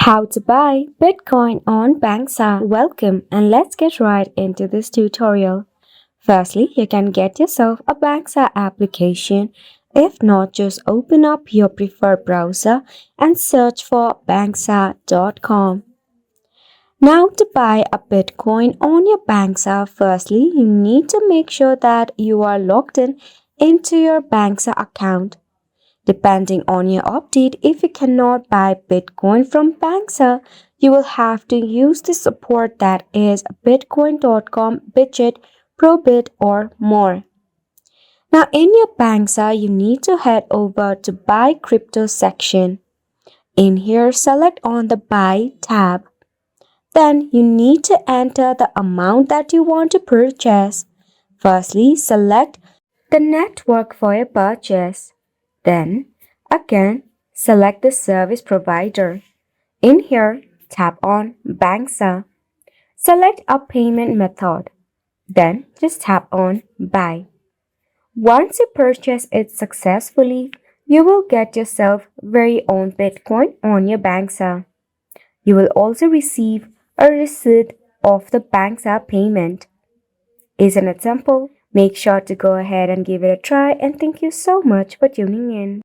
How to buy Bitcoin on Banxa. Welcome and let's get right into this tutorial. Firstly, you can get yourself a Banxa application. If not, just open up your preferred browser and search for banxa.com. Now to buy a Bitcoin on your Banxa, firstly, you need to make sure that you are logged in into your Banxa account. Depending on your update, if you cannot buy Bitcoin from Banxa, you will have to use the support that is bitcoin.com, Bitget, Probit or more. Now in your Banxa, you need to head over to Buy Crypto section. In here, select on the Buy tab. Then you need to enter the amount that you want to purchase. Firstly, select the network for your purchase. Then, again, select the service provider. In here, tap on Banxa. Select a payment method. Then, just tap on Buy. Once you purchase it successfully, you will get yourself very own Bitcoin on your Banxa. You will also receive a receipt of the Banxa payment. Isn't it simple? Make sure to go ahead and give it a try, and thank you so much for tuning in.